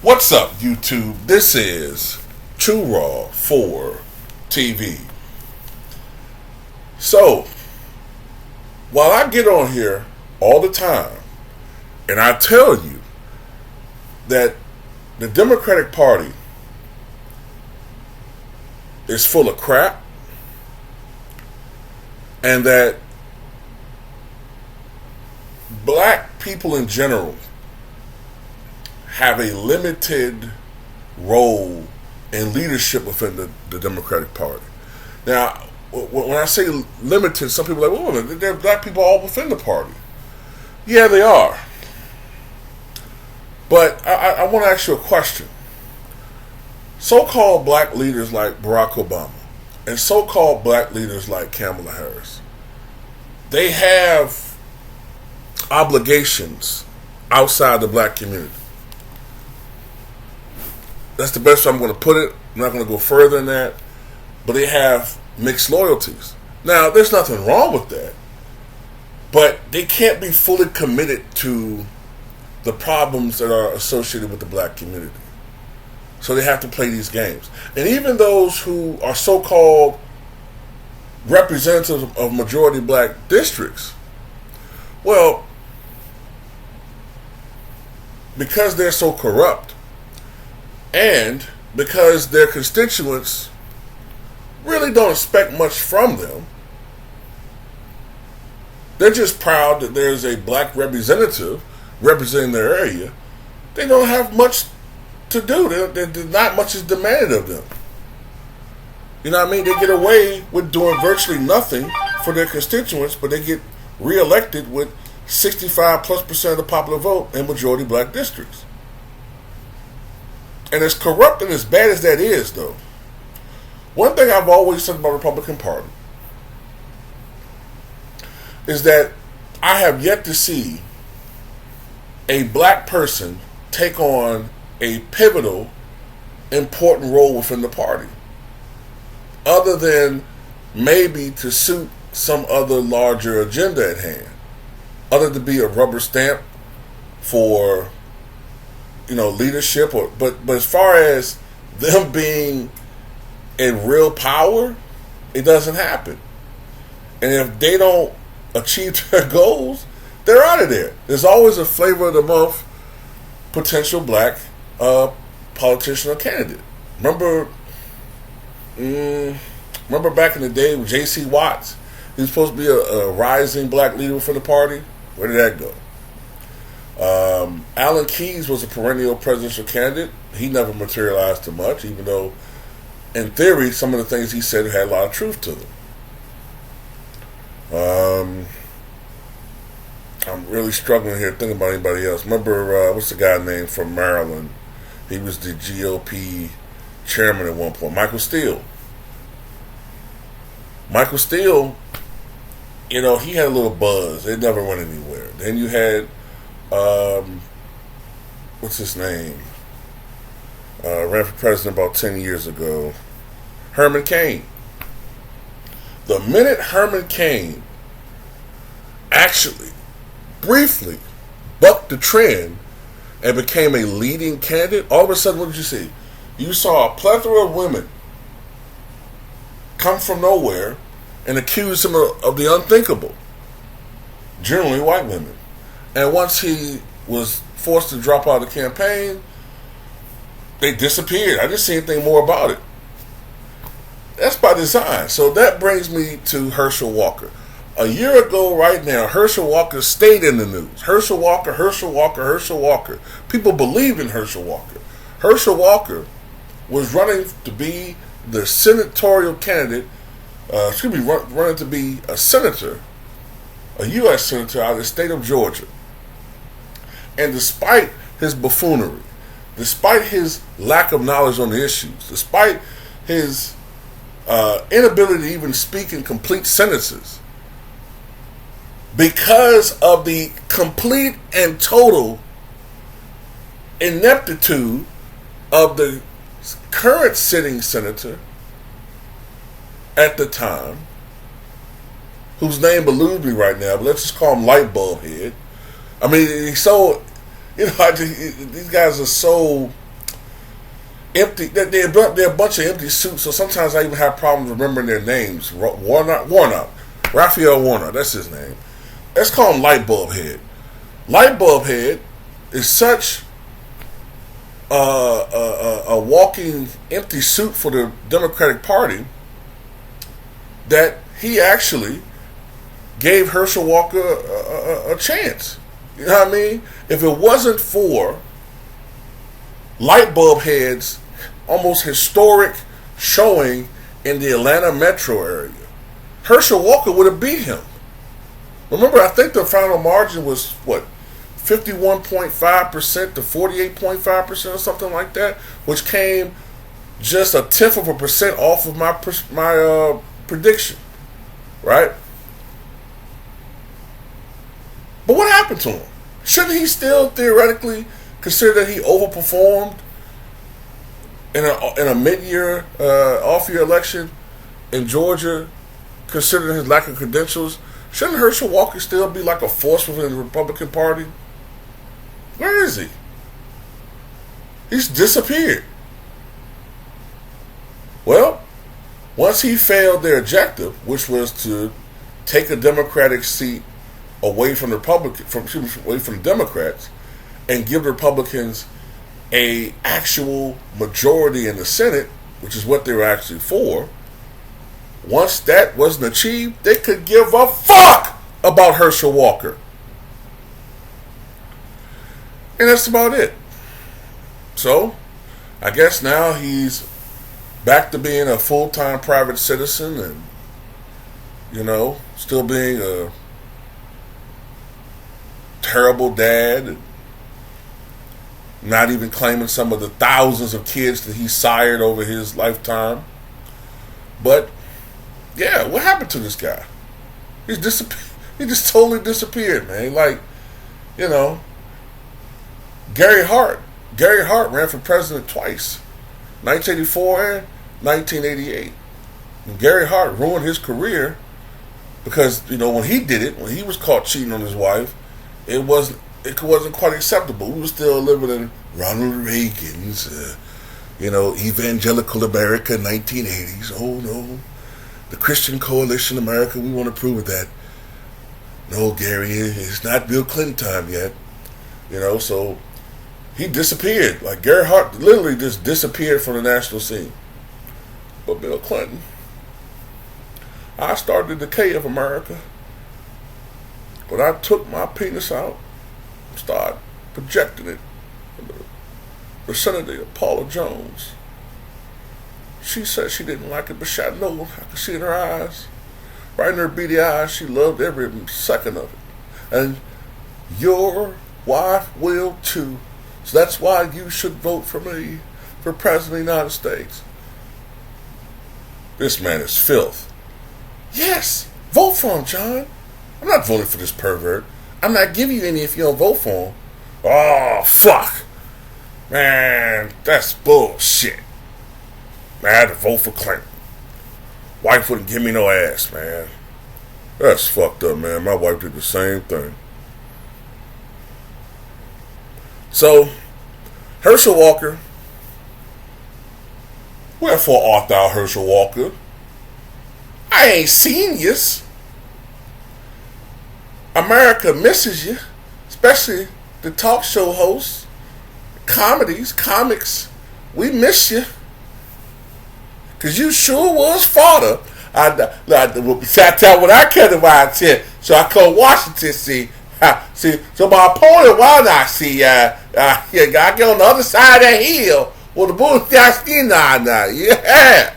What's up, YouTube? This is True Raw for TV. So, while I get on here all the time and I tell you that the Democratic Party is full of crap and that black people in general have a limited role in leadership within the Democratic Party. Now, when I say limited, some people are like, well, there are black people all within the party. Yeah, they are. But I want to ask you a question. So-called black leaders like Barack Obama and so-called black leaders like Kamala Harris, they have obligations outside the black community. That's the best way I'm going to put it. I'm not going to go further than that. But they have mixed loyalties. Now, there's nothing wrong with that. But they can't be fully committed to the problems that are associated with the black community. So they have to play these games. And even those who are so-called representatives of majority black districts, well, because they're so corrupt, and because their constituents really don't expect much from them, they're just proud that there's a black representative representing their area. They don't have much to do. Not much is demanded of them. You know what I mean? They get away with doing virtually nothing for their constituents, but they get reelected with 65+% of the popular vote in majority black districts. And as corrupt and as bad as that is, though, one thing I've always said about the Republican Party is that I have yet to see a black person take on a pivotal, important role within the party, other than maybe to suit some other larger agenda at hand, other than to be a rubber stamp for leadership, but as far as them being in real power, it doesn't happen. And if they don't achieve their goals, they're out of there. There's always a flavor of the month potential black politician or candidate. Remember back in the day with J.C. Watts? He was supposed to be a rising black leader for the party. Where did that go? Alan Keyes was a perennial presidential candidate. He never materialized to much, even though, in theory, some of the things he said had a lot of truth to them. I'm really struggling here thinking about anybody else. Remember, what's the guy named from Maryland? He was the GOP chairman at one point. Michael Steele. Michael Steele, he had a little buzz. It never went anywhere. Then you had what's his name? Ran for president about 10 years ago. Herman Cain. The minute Herman Cain actually, briefly, bucked the trend and became a leading candidate, all of a sudden, what did you see? You saw a plethora of women come from nowhere and accuse him of the unthinkable. Generally white women. And once he was forced to drop out of the campaign, they disappeared. I didn't see anything more about it. That's by design. So that brings me to Herschel Walker. A year ago right now, Herschel Walker stayed in the news. Herschel Walker. People believed in Herschel Walker. Herschel Walker was running to be the senatorial candidate, running to be a senator, a U.S. senator out of the state of Georgia. And despite his buffoonery, despite his lack of knowledge on the issues, despite his inability to even speak in complete sentences, because of the complete and total ineptitude of the current sitting senator at the time, whose name eludes me right now, but let's just call him Lightbulb Head. I mean, he's so, these guys are so empty. They're a bunch of empty suits. So sometimes I even have problems remembering their names. Warnock, Raphael Warnock. That's his name. Let's call him Light Bulb Head. Light Bulb Head is such a walking empty suit for the Democratic Party that he actually gave Herschel Walker a chance. You know what I mean? If it wasn't for Light Bulb Head's almost historic showing in the Atlanta metro area, Herschel Walker would have beat him. Remember, I think the final margin was, what, 51.5% to 48.5% or something like that, which came just 0.1% off of my prediction, right? But what happened to him? Shouldn't he still theoretically consider that he overperformed in a mid-year, off-year election in Georgia, considering his lack of credentials? Shouldn't Herschel Walker still be like a force within the Republican Party? Where is he? He's disappeared. Well, once he failed their objective, which was to take a Democratic seat away from the Democrats, and give the Republicans a actual majority in the Senate, which is what they were actually for. Once that wasn't achieved, they could give a fuck about Herschel Walker. And that's about it. So, I guess now he's back to being a full-time private citizen and, still being a terrible dad and not even claiming some of the thousands of kids that he sired over his lifetime. But, yeah, what happened to this guy? He just totally disappeared, man. Like, Gary Hart. Gary Hart ran for president twice, 1984 and 1988. And Gary Hart ruined his career because, when he did it, when he was caught cheating on his wife, it wasn't quite acceptable. We were still living in Ronald Reagan's, evangelical America, 1980s. Oh, no. The Christian Coalition America, we won't approve of that. No, Gary, it's not Bill Clinton time yet. So he disappeared. Like, Gary Hart literally just disappeared from the national scene. But Bill Clinton, I started the decay of America. But I took my penis out, started projecting it in the vicinity of Paula Jones. She said she didn't like it, but I know, I could see in her eyes, right in her beady eyes, she loved every second of it. And your wife will too. So that's why you should vote for me for President of the United States. This man is filth. Yes, vote for him, John. I'm not voting for this pervert. I'm not giving you any if you don't vote for him. Oh, fuck. Man, that's bullshit. Man, I had to vote for Clinton. Wife wouldn't give me no ass, man. That's fucked up, man. My wife did the same thing. So, Herschel Walker. Wherefore art thou, Herschel Walker? I ain't seen yous. America misses you, especially the talk show hosts, comics. We miss you. Because you sure was fodder. I sat down when I cut my tent, so I come Washington, see, so my opponent, why not see, I get on the other side of the hill, well, the bull's got skin on now, yeah.